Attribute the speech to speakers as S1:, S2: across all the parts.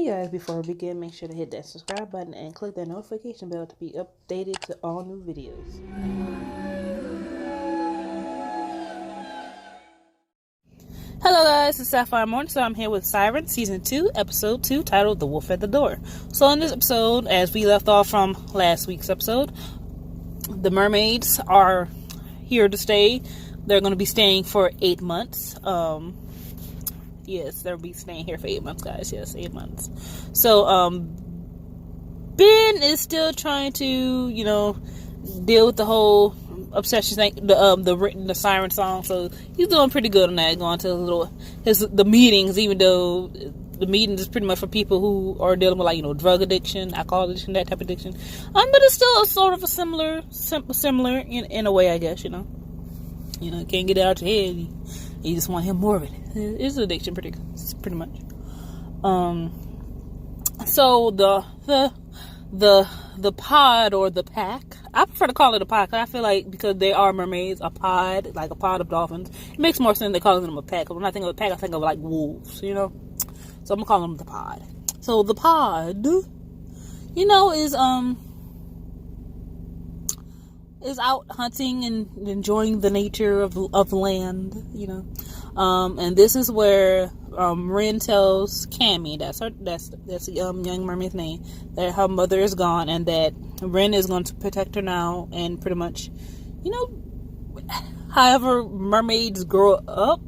S1: Hey guys, before we begin, make sure to hit that subscribe button and click that notification bell to be updated to all new videos. Hello guys, it's Sapphire Morning, so I'm here with Siren, Season 2, Episode 2, titled The Wolf at the Door. So in this episode, as we left off from last week's episode, the mermaids are here to stay. They're going to be staying for 8 months. Yes, they'll be staying here for 8 months, guys. Yes, 8 months. So, Ben is still trying to, deal with the whole obsession thing, the Siren song. So he's doing pretty good on that, going to the meetings, even though the meetings is pretty much for people who are dealing with drug addiction, alcohol addiction, that type of addiction. But it's still sort of a similar in a way, I guess. Can't get it out your head. You just want him more of it. It's an addiction, pretty much. So the pod or the pack, I prefer to call it a pod because I feel like because they are mermaids, a pod, like a pod of dolphins, it makes more sense than calling them a pack. When I think of a pack, I think of like wolves, So I'm gonna call them the pod. So the pod, is out hunting and enjoying the nature of land, and this is where Ryn tells Cammy, that's the young mermaid's name, that her mother is gone and that Ryn is going to protect her now and pretty much, however mermaids grow up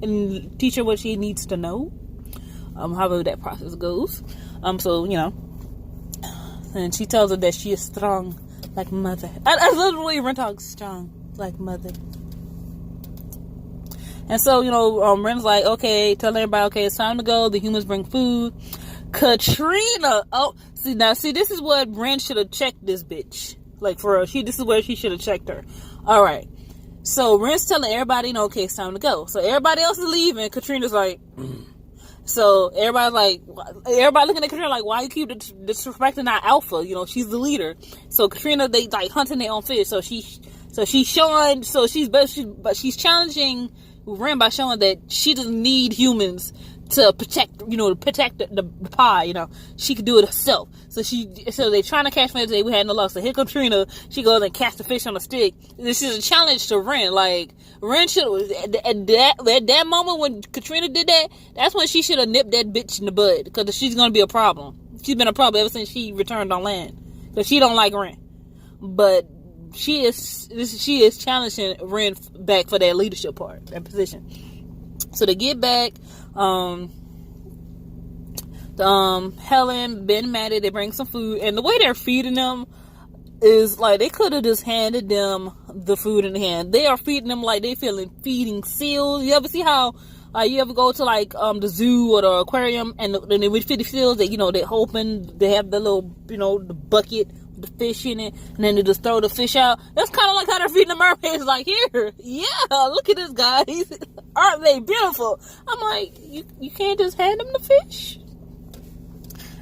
S1: and teach her what she needs to know, however that process goes. And she tells her that she is strong like mother. I literally Ryn talks strong like mother. And so, Ryn's like, okay, tell everybody, okay, it's time to go. The humans bring food. Katrina. See, this is what Ryn should have checked this bitch. Like, for real. This is where she should have checked her. All right. So, Ryn's telling everybody, okay, it's time to go. So, everybody else is leaving. Katrina's like, so, everybody looking at Katrina like, why you keep disrespecting our alpha? She's the leader. So, Katrina, they, hunting their own fish. So, she's challenging Ryn by showing that she doesn't need humans to protect the pie. She could do it herself. So they're trying to catch fish. We had no luck. So here Katrina, she goes and casts the fish on a stick. This is a challenge to Ryn. Like, Ryn should at that moment when Katrina did that, that's when she should have nipped that bitch in the bud, because she's gonna be a problem. She's been a problem ever since she returned on land, because she don't like Ryn. But she is challenging Ryn back for that leadership part, that position. So they get back. Helen, Ben, Maddie, they bring some food, and the way they're feeding them is like they could have just handed them the food in the hand. They are feeding them like they feeding seals. You ever see how you ever go to the zoo or the aquarium and they would feed the seals? They they have the little the bucket with the fish in it, and then they just throw the fish out. That's kind of like how they're feeding the mermaids. Like, here, yeah, look at this, guys. Aren't they beautiful? I'm like, you can't just hand them the fish.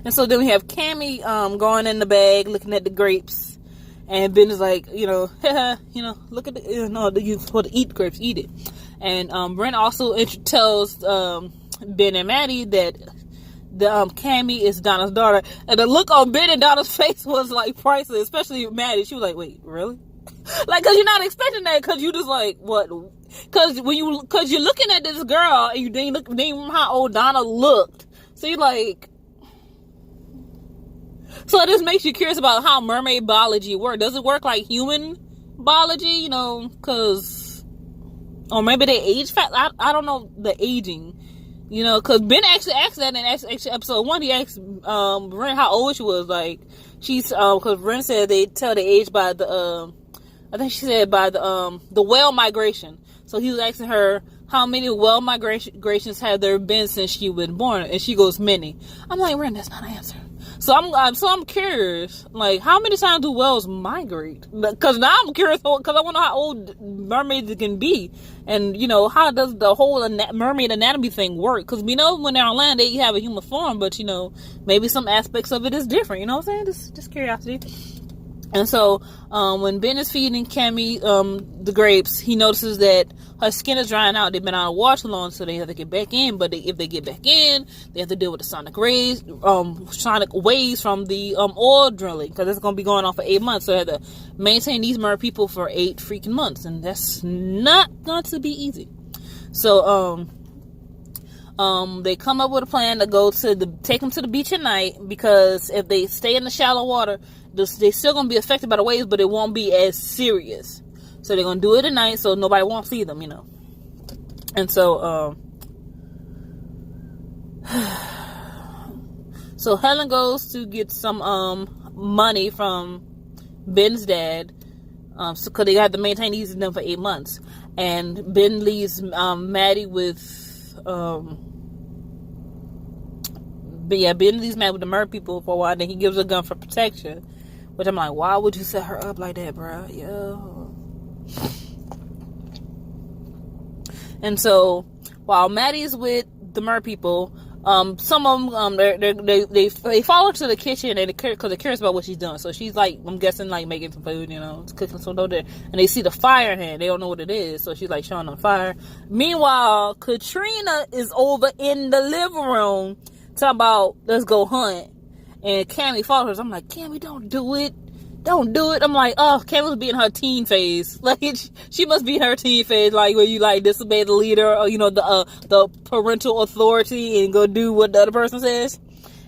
S1: And so then we have Cammy going in the bag looking at the grapes, and Ben is like, look at you're supposed to eat grapes, eat it. And Ryn also tells Ben and Maddie that the Cammy is Donna's daughter, and the look on Ben and Donna's face was like priceless, especially Maddie. She was like, wait, really? Like, cause you're not expecting that, cause you just like, what? Cause you're looking at this girl and you didn't remember how old Donna looked, so you're like, so this makes you curious about how mermaid biology works. Does it work like human biology? Cause, or maybe they age fast. I don't know the aging. Cause Ben actually asked that in episode 1. He asked Ryn how old she was. Like, she's cause Ryn said they tell the age by the I think she said by the whale migration. So he was asking her how many whale migrations have there been since she was born, and she goes, many. I'm like, Ryn, that's not an answer. So I'm curious, like, how many times do whales migrate? Because now I'm curious, because I want to know how old mermaids can be, and how does the whole mermaid anatomy thing work? Because we know when they're on land they have a human form, but maybe some aspects of it is different. You know what I'm saying? Just curiosity. And so, when Ben is feeding Cammy, the grapes, he notices that her skin is drying out. They've been out of water too long, so they have to get back in. But if they get back in, they have to deal with the sonic waves from the oil drilling, because it's going to be going on for 8 months. So they have to maintain these mer people for 8 freaking months, and that's not going to be easy. So, they come up with a plan to take them to the beach at night, because if they stay in the shallow water, they're still going to be affected by the waves, but it won't be as serious. So they're going to do it at night so nobody won't see them, And so, so Helen goes to get some money from Ben's dad, because they got to maintain these them for 8 months. And Ben leaves Maddie with... Ben leaves Maddie with the mer people for a while. Then he gives her a gun for protection. Which I'm like, why would you set her up like that, bro? Yo. And so, while Maddie's with the mer people, some of them, they follow her to the kitchen because they're curious about what she's doing. So she's like, I'm guessing, like, making some food, cooking some dough there. And they see the fire hand. They don't know what it is. So she's like showing them fire. Meanwhile, Katrina is over in the living room talking about, let's go hunt. And Cammy follows her. I'm like, Cammy, don't do it. Don't do it. I'm like, oh, Cammy's being her teen phase. Like, she must be in her teen phase, like, where you, like, disobey the leader, or, the parental authority and go do what the other person says.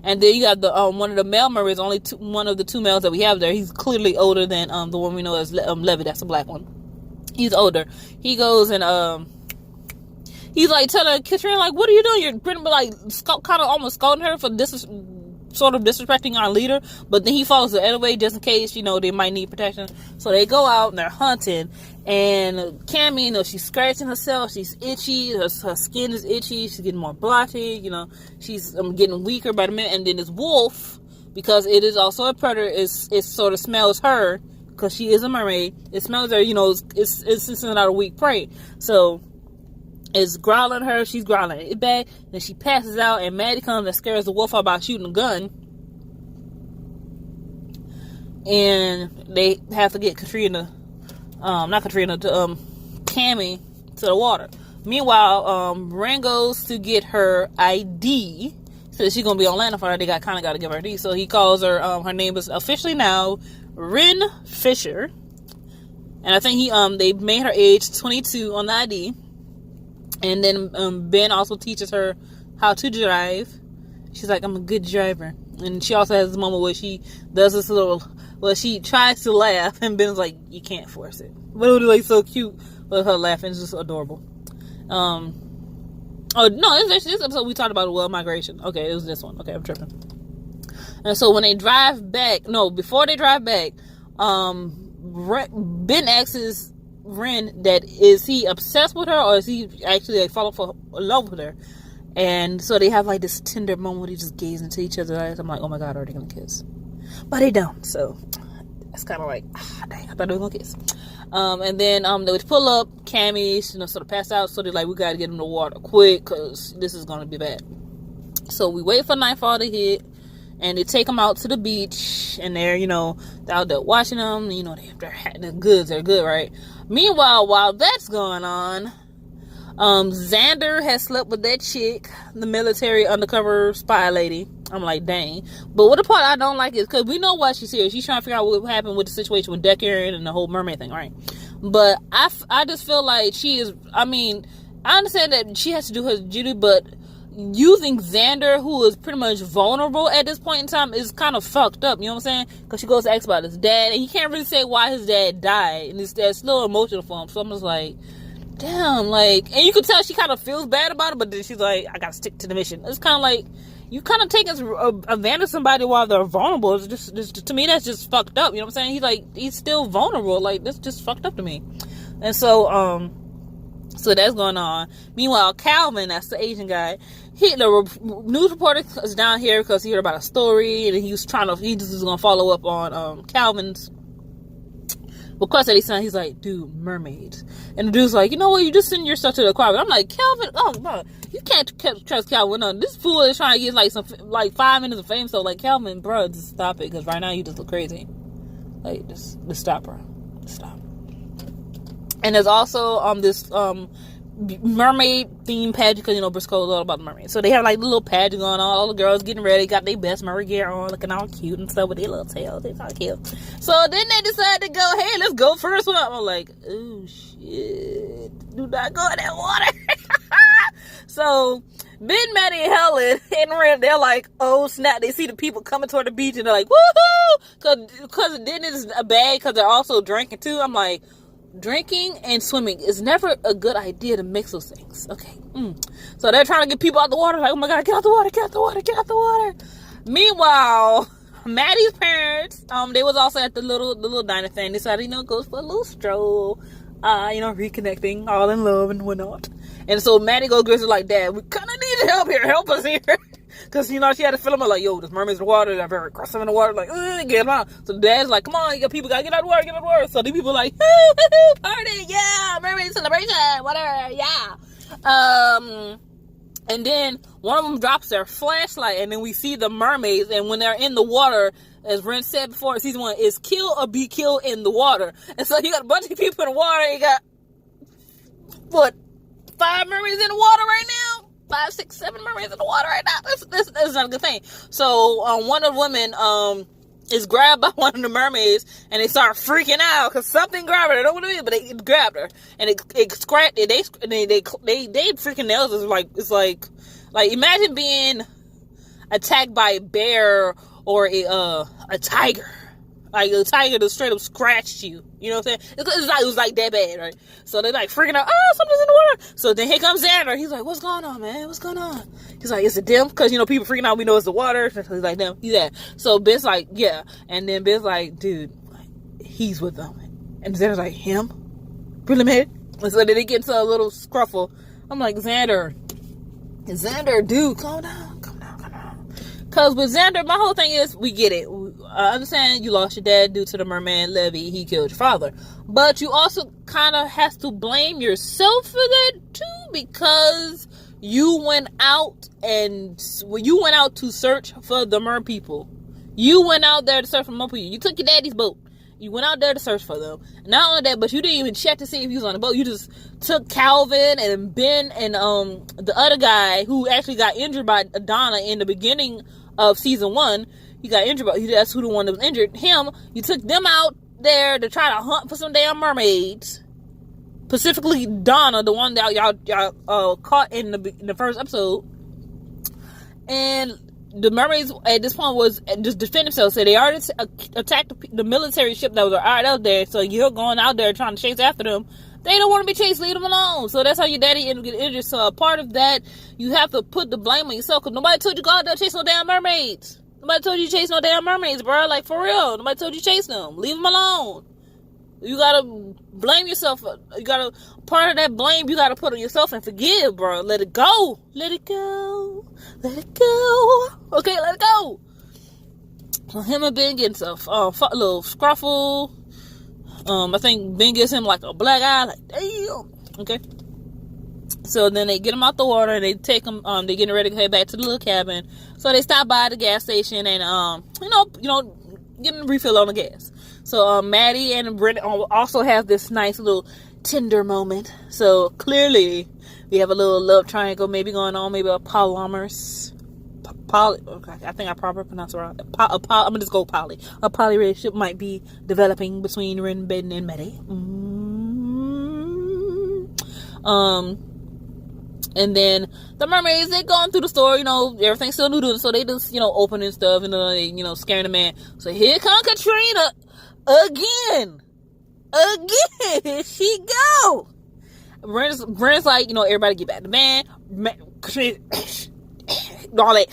S1: And then you got the, one of the male members, one of the 2 males that we have there. He's clearly older than, the one we know as, Levy. That's the black one. He's older. He goes and, he's, like, telling Katrina, like, what are you doing? You're pretty much, like, kind of almost scolding her for sort of disrespecting our leader. But then he follows the other way just in case, they might need protection. So they go out and they're hunting. And Cammy, she's scratching herself. She's itchy. Her skin is itchy. She's getting more blotchy. She's getting weaker by the minute. And then this wolf, because it is also a predator, it sort of smells her, because she is a mermaid. It smells her, it's sending out a weak prey. So it's growling her, she's growling it back, then she passes out, and Maddie comes and scares the wolf out by shooting a gun. And they have to get Cammy to the water. Meanwhile, Ryn goes to get her ID, so she's gonna be on land for her. They got to give her ID. So he calls her, her name is officially now Ryn Fisher. And I think they made her age 22 on the ID. And then Ben also teaches her how to drive. She's like, I'm a good driver. And she also has this moment where she does this she tries to laugh, and Ben's like, you can't force it. But it was like so cute with her laughing. It's just adorable. Oh no, it's this episode we talked about world migration. Okay, it was this one. Okay, I'm tripping. And so when they drive back, before they drive back, Ben asks Ryn that is he obsessed with her, or is he actually like falling for love with her? And so they have like this tender moment where they just gaze into each other's eyes. I'm like, oh my god, are they gonna kiss? But they don't. So it's kind of like, dang, I thought they were gonna kiss. And then they would pull up. Cammy, sort of pass out. So they're like, we gotta get in the water quick, because this is gonna be bad. So we wait for nightfall to hit. And they take them out to the beach, and they're, they're out there watching them. They're good. They're good, right? Meanwhile, while that's going on, Xander has slept with that chick, the military undercover spy lady. I'm like, dang. But what the part I don't like is, because we know why she's here. She's trying to figure out what happened with the situation with Decker and the whole mermaid thing, right? But I just feel like she is, I understand that she has to do her duty, but using Xander, who is pretty much vulnerable at this point in time, is kind of fucked up, you know what I'm saying? Because she goes to ask about his dad, and he can't really say why his dad died, and his dad's still emotional for him. So I'm just like, damn, like, and you can tell she kind of feels bad about it, but then she's like, I gotta stick to the mission. It's kind of like, you kind of take advantage of somebody while they're vulnerable. It's just to me, that's just fucked up, you know what I'm saying? He's still vulnerable. Like, that's just fucked up to me. And so, so that's going on. Meanwhile, Calvin, that's the Asian guy, the news reporter is down here because he heard about a story, and he just was going to follow up on Calvin's request that he sent. He's like, dude, mermaids. And the dude's like, you know what, you just send your stuff to the aquarium. I'm like, Calvin, oh, bro, you can't trust Calvin. No, this fool is trying to get like 5 minutes of fame. So like, Calvin, bro, just stop it, because right now you just look crazy. Like, just stop her. Stop. And there's also this mermaid themed pageant, because, you know, Briscoe is all about the mermaid. So they have, like, the little pageant going on. All the girls getting ready, got their best mermaid gear on, looking all cute and stuff with their little tails. They all cute. So then they decide to go, hey, let's go first one. I'm like, oh, shit. Do not go in that water. So Ben, Maddie, and Helen and Ryn, they're like, oh, snap. They see the people coming toward the beach, and they're like, woohoo! Because then it's bad because they're also drinking, too. I'm like, drinking and swimming is never a good idea to mix those things. Okay. So they're trying to get people out the water. Like, oh my God, get out the water, get out the water, get out the water. Meanwhile, Maddie's parents, they was also at the little diner thing. They decided, you know, go for a little stroll, you know, reconnecting, all in love and whatnot. And so Maddie goes to like, Dad, we kind of need help here. Help us here. Because, you know, she had to fill them up like, yo, there's mermaids in the water. They're very aggressive in the water. Like, get them out. So Dad's like, come on, you people got to get out of the water, get out of the water. So these people are like, party, yeah, mermaid celebration, whatever, yeah. And then one of them drops their flashlight, and then we see the mermaids. And when they're in the water, as Ryn said before in season 1, is kill or be killed in the water. And so you got a bunch of people in the water. You got, what, 5 mermaids in the water right now? 5, 6, 7 mermaids in the water right now. This is not a good thing. So one of the women is grabbed by one of the mermaids, and they start freaking out because something grabbed her. I don't know what it is, but they grabbed her, and it scratched. They freaking nails. It's like imagine being attacked by a bear or a tiger. Like, a tiger that straight up scratched you. You know what I'm saying? It was like that bad, right? So they're like freaking out, something's in the water. So then here comes Xander. He's like, what's going on, man? What's going on? He's like, is it them? Because, you know, people freaking out, we know it's the water. So he's like, them. He's that. So Ben's like, yeah. And then Ben's like, dude, he's with them. And Xander's like, him? Really, man? And so then they get into a little scruffle. I'm like, Xander, dude, calm down. Because with Xander, my whole thing is, we get it. I understand you lost your dad due to the merman levy. He killed your father. But you also kind of have to blame yourself for that, too. Because you went out to search for the mer people. You went out there to search for mer people. You took your daddy's boat. You went out there to search for them. Not only that, but you didn't even check to see if he was on the boat. You just took Calvin and Ben and the other guy who actually got injured by Donna in the beginning of season 1. He got injured, but that's who the one that was injured. Him. You took them out there to try to hunt for some damn mermaids. Specifically Donna, the one that y'all caught in the first episode. And the mermaids at this point was just defend themselves. So they already attacked the military ship that was already out there. So you're going out there trying to chase after them. They don't want to be chased. Leave them alone. So that's how your daddy ended up getting injured. So a part of that, you have to put the blame on yourself. Because nobody told you to go out there chase no damn mermaids. Nobody told you to chase no damn mermaids, bro. Like, for real. Nobody told you to chase them. Leave them alone. You gotta blame yourself. Part of that blame you gotta put on yourself and forgive, bro. Let it go. Let it go. Let it go. Okay, let it go. So him and Ben getting a little scruffle. I think Ben gives him like a black eye. Like, damn. Okay. So then they get him out the water and they take him. They getting ready to head back to the little cabin. So they stop by the gas station and you know, getting a refill on the gas. So Maddie and Ryn also have this nice little tender moment. So clearly we have a little love triangle maybe going on, maybe a polyamorous. Okay, I think I probably pronounced it wrong. I'm gonna just go poly. A poly relationship might be developing between Ryn, Ben, and Maddie. And then the mermaids, they're going through the store, you know, everything's still new to them, so they just, you know, opening stuff, and they, you know, scaring the man. So here comes Katrina again. Here she go. Ryn's like, you know, everybody get back to the van. Katrina, all that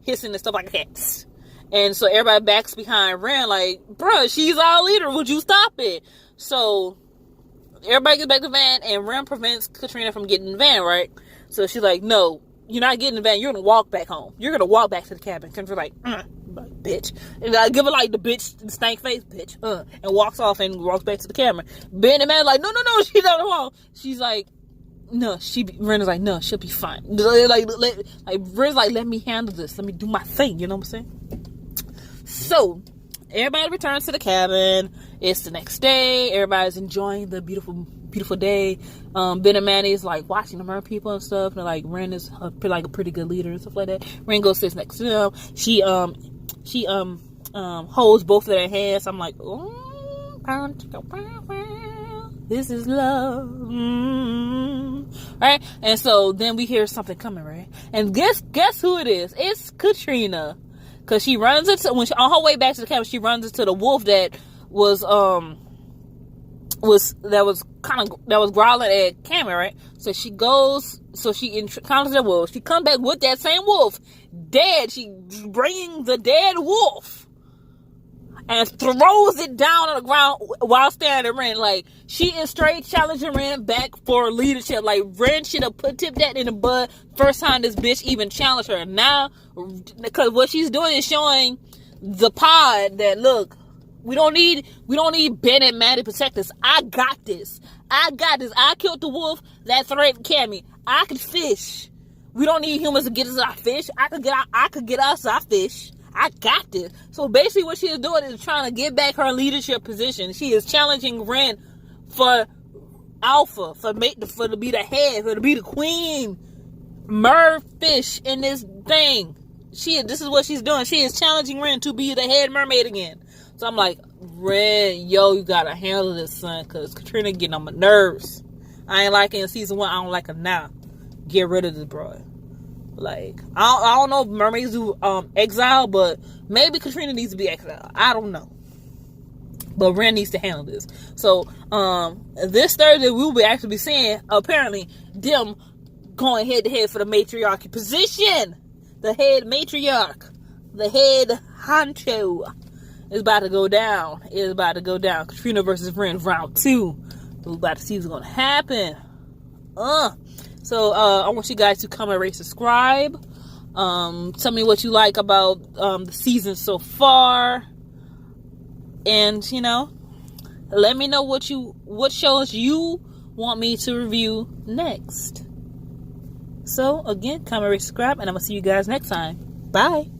S1: hissing and stuff like that. And so everybody backs behind Ryn like, bruh, she's our leader. Would you stop it? So everybody gets back to the van, and Ryn prevents Katrina from getting in the van, right? So she's like, no, you're not getting in the van. You're going to walk back home. You're going to walk back to the cabin. Katrina's like, bitch. And I give her like the bitch, stank face, bitch. And walks off and walks back to the cabin. Ben and Matt's like, no, she's on the wall. She's like, no, Ryn is like, no, she'll be fine. Ryn's like, let me handle this. Let me do my thing. You know what I'm saying? So everybody returns to the cabin. It's the next day. Everybody's enjoying the beautiful day. Ben and Maddie is like watching the mer people and stuff. And like Ryn is a pretty good leader and stuff like that. Ryn goes sits next to them. She holds both of their hands. I'm like, oh, this is love. Right? And so then we hear something coming, right? And guess who it is? It's Katrina. Cause she runs into, on her way back to the cabin, she runs into the wolf that was growling at Cameron, right? So she encounters the wolf. She comes back with that same wolf, dead. She bringing the dead wolf and throws it down on the ground while standing Ryn. Like, she is straight challenging Ryn back for leadership. Like, Ryn should have tipped that in the bud first time this bitch even challenged her. Now, because what she's doing is showing the pod that, look, we don't need Ben and Maddie to protect us. I got this. I killed the wolf that threatened Cammy. I can fish. We don't need humans to get us our fish. I could get us our fish. I got this. So basically what she is doing is trying to get back her leadership position. She is challenging Ryn for alpha, to be the head, to be the queen mer fish in this thing. This is what she's doing. She is challenging Ryn to be the head mermaid again. So I'm like, Ryn, you gotta handle this, son, because Katrina getting on my nerves. I ain't like it in season 1. I don't like her now. Get rid of this broad. Like, I don't know if mermaids do exile, but maybe Katrina needs to be exiled. I don't know. But Ryn needs to handle this. So, this Thursday, we'll be actually seeing, apparently, them going head-to-head for the matriarchy position. The head matriarch. The head honcho. Is about to go down. Katrina versus Ryn, round 2. We're about to see what's going to happen. So, I want you guys to comment, rate, subscribe. Tell me what you like about the season so far. And, let me know what shows you want me to review next. So, again, comment, rate, subscribe, and I'm going to see you guys next time. Bye.